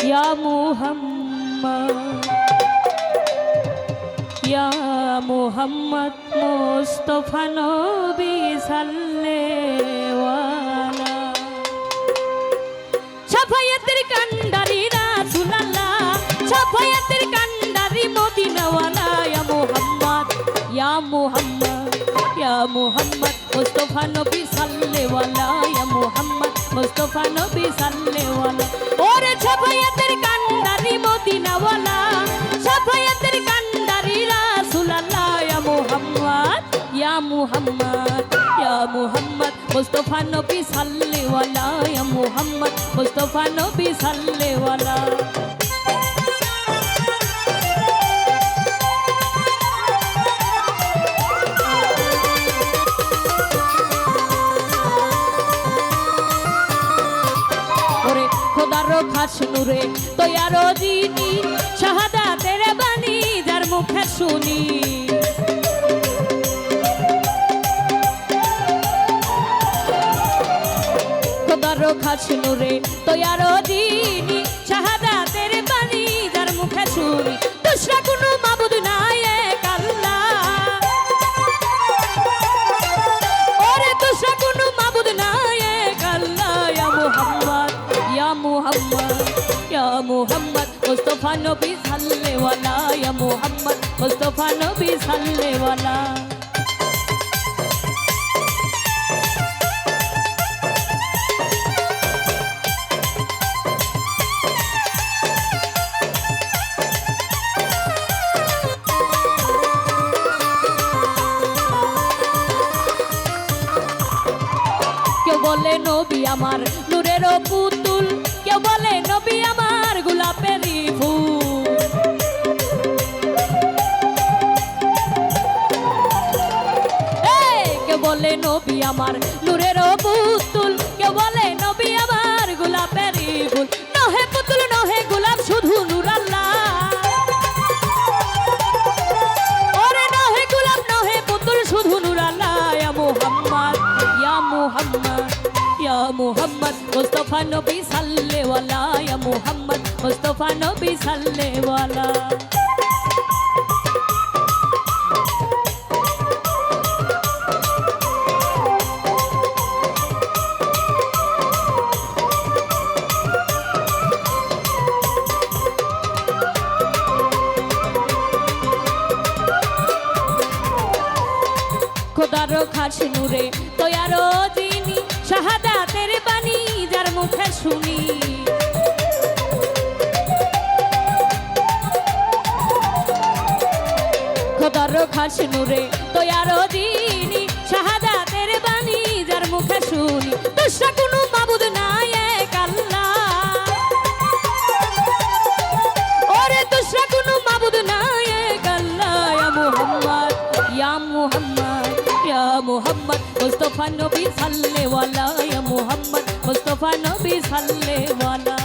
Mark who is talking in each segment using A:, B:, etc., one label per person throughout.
A: ইয়া মুহাম্মদ ইয়া মুহাম্মদ মুস্তাফা নবী সাল্লেওয়ালা শাফায়াতের কান্ডারি রাসূলুল্লাহ শাফায়াতের কান্ডারি মদিনাওয়ালা ইয়া মুহাম্মদ ইয়া মুহাম্মদ ইয়া মুহাম্মদ মুস্তাফা নবী সাল্লেওয়ালা ইয়া মুহাম্মদ মুস্তাফা নবী সাল্লেওয়ালা ওরে শাফায়াতের কান্ডারি মদিনাওয়ালা শাফায়াতের কান্ডারি রাসূলুল্লাহ ইয়া মুহাম্মদ ইয়া মুহাম্মদ ইয়া মুহাম্মদ মুস্তাফা নবী সাল্লেওয়ালা ইয়া মুহাম্মদ মুস্তাফা নবী সাল্লেওয়ালা খাস নূরে তৈয়ারো যিনি শাহাদাতের বাণী যার মুখে শুনি খোদার খাস নূরে তৈয়ারো যিনি শাহাদাতের বাণী যার মুখে শুনি দুসরা কোনো মাবুদ নাই এক আল্লাহ ওরে দুসরা কোনো মাবুদ নাই এক আল্লাহ ইয়া মুহাম্মদ ইয়া মুহাম্মদ ইয়া মুহাম্মদ মুস্তাফা নবী সাল্লেওয়ালা ইয়া মুহাম্মদ মুস্তাফা নবী সাল্লেওয়ালা কেউ বলে নবী আমার নূরের পুতুল কেউ বলে নবী আমার গোলাপের ফুল কেউ বলে নবী আমার নূরের পুতুল কেউ বলে নবী আমার গোলাপের ফুল নহে পুতুল নহে গোলাপ শুধু নূর আল্লাহ ওরে নহে গোলাপ নহে পুতুল শুধু নূর আল্লাহ ইয়া মুহাম্মদ ইয়া মুহাম্মদ ইয়া মুহাম্মদ মুস্তাফা নবী সাল্লেওয়ালা ইয়া মুহাম্মদ মুস্তাফা নবী সাল্লেওয়ালা খোদার খাস নূরে তৈয়ারো যিনি শাহাদাতের বাণী যার মুখে শুনি খোদার খাস নূরে তৈয়ারো যিনি শাহাদাতের বাণী যার মুখে শুনি দুসরা কোনো মাবুদ নাই এক আল্লাহ ওরে দুসরা কোনো মাবুদ নাই এক আল্লাহ ইয়া মুহাম্মদ ইয়া মুহাম্মদ ইয়া মুহাম্মদ মুস্তাফা নবী সাল্লেওয়ালা ইয়া মুহাম্মদ মুস্তাফা নবী সাল্লেওয়ালা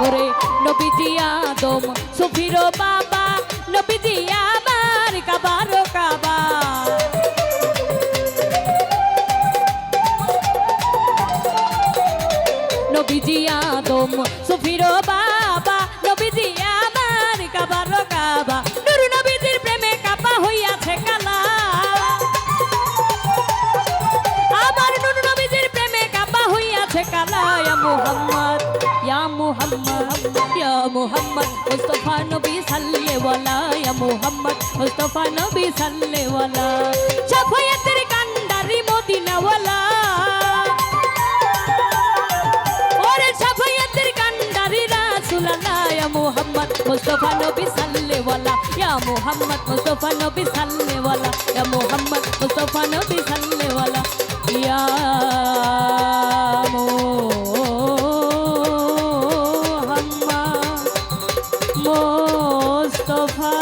A: ওরে নবীজি আদম সুফির বাবা নবীজি আমার কাবার কাবা নবীজি আদম সুফির বাবা নবীজি আমার কাবার কাবা নূর নবীজির প্রেমে কাবা হইয়াছে কালা আমার নূর নবীজির প্রেমে কাবা হইয়াছে কালা ইয়া মুহাম্মদ ইয়া মুহাম্মদ ইয়া মুহাম্মদ মুস্তাফা নবী সাল্লেওয়ালা ইয়া মুহাম্মদ মুস্তাফা নবী সাল্লেওয়ালা শাফায়াতের কান্ডারি মদিনাওয়ালা ওরে শাফায়াতের কান্ডারি রাসূলুল্লাহ ইয়া মুহাম্মদ মুস্তাফা নবী সাল্লেওয়ালা ইয়া মুহাম্মদ মুস্তাফা নবী সাল্লেওয়ালা ইয়া মুহাম্মদ মুস্তাফা নবী সাল্লেওয়ালা ইয়া মুস্তফা